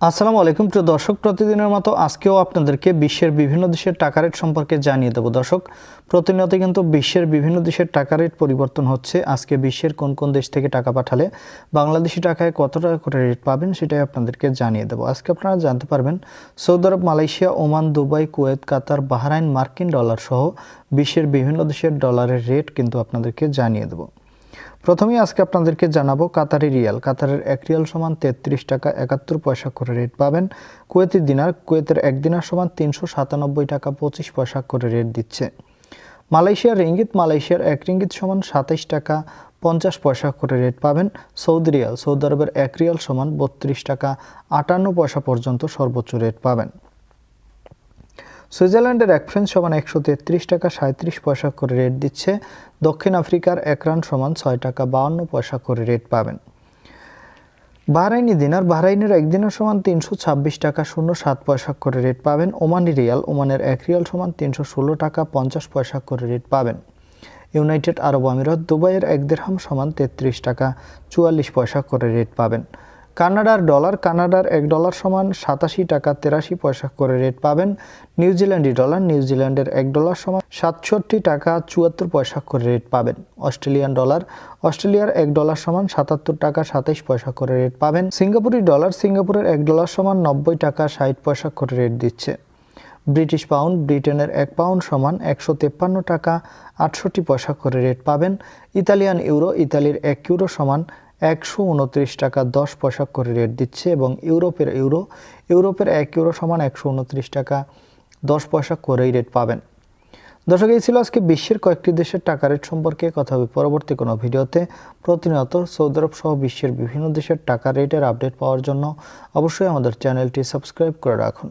আসসালামু আলাইকুম প্রিয় দর্শক, প্রতিদিনের মতো আজকেও আপনাদেরকে বিশ্বের বিভিন্ন দেশের টাকা রেট সম্পর্কে জানিয়ে দেব। দর্শক, প্রতিনিয়ত কিন্তু বিশ্বের বিভিন্ন দেশের টাকা রেট পরিবর্তন হচ্ছে। আজকে বিশ্বের কোন কোন দেশ থেকে টাকা পাঠালে বাংলাদেশি টাকায় কত টাকা করে রেট পাবেন সেটাই আপনাদেরকে জানিয়ে দেব। আজকে আপনারা জানতে পারবেন সৌদি আরব, মালয়েশিয়া, ওমান, দুবাই, কুয়েত, কাতার, বাহরাইন, মার্কিন ডলার সহ বিশ্বের বিভিন্ন দেশের ডলারের রেট কিন্তু আপনাদেরকে জানিয়ে দেব। প্রথমেই আজকে আপনাদেরকে জানাবো কাতারি রিয়াল। কাতারের 1 রিয়াল সমান 33 টাকা 71 পয়সা করে রেট পাবেন। কুয়েতি দিনার, কুয়েতের 1 দিনার সমান 397 টাকা 25 পয়সা করে রেট দিচ্ছে। মালয়েশিয়ার রিঙ্গিত, মালয়েশিয়ার 1 রিঙ্গিত সমান 27 টাকা 50 পয়সা করে রেট পাবেন। সৌদি রিয়াল, সৌদি আরবের 1 রিয়াল সমান 32 টাকা 58 পয়সা পর্যন্ত সর্বোচ্চ রেট পাবেন। সুইজারল্যান্ডের 1 ফ্রাঙ্ক সমান 133 টাকা 37 পয়সা করে রেট দিচ্ছে। দক্ষিণ আফ্রিকার 1 রান সমান 6 টাকা 52 পয়সা করে রেট পাবেন। বাহরাইনি দিনার, বাহরাইনের 1 দিনার সমান 326 টাকা 07 পয়সা করে রেট পাবেন। ওমানি রিয়াল, ওমানের 1 রিয়াল সমান 316 টাকা 50 পয়সা করে রেট পাবেন। ইউনাইটেড আরব আমিরাত, দুবাইয়ের 1 দিরহাম সমান 33 টাকা 44 পয়সা করে রেট পাবেন। কানাডার ডলার, কানাডার 1 ডলার সমান 87 টাকা 83 পয়সা করে রেট পাবেন। নিউজিল্যান্ডি ডলার, নিউজিল্যান্ডের 1 ডলার সমান 67 টাকা 74 পয়সা করে রেট পাবেন। অস্ট্রেলিয়ান ডলার, অস্ট্রেলিয়ার 1 ডলার সমান 77 টাকা 27 পয়সা করে রেট পাবেন। সিঙ্গাপুরি ডলার, সিঙ্গাপুরের 1 ডলার সমান 90 টাকা 60 পয়সা করে রেট দিচ্ছে। ব্রিটিশ পাউন্ড, ব্রিটেনের 1 পাউন্ড সমান 153 টাকা 68 পয়সা করে রেট পাবেন। ইতালিয়ান ইউরো, ইতালির 1 ইউরো সমান 129 টাকা 10 পয়সা করে রেট দিচ্ছে এবং ইউরোপের 1 ইউরো সমান 129 টাকা 10 পয়সা করেই রেট পাবেন। দর্শক, এই ছিল আজকে বিশ্বের কয়েকটি দেশের টাকা রেট সম্পর্কে কথা হবে পরবর্তী কোনো ভিডিওতে। প্রতিনিয়ত সৌদি আরব সহ বিশ্বের বিভিন্ন দেশের টাকা রেটের আপডেট পাওয়ার জন্য অবশ্যই আমাদের চ্যানেলটি সাবস্ক্রাইব করে রাখুন।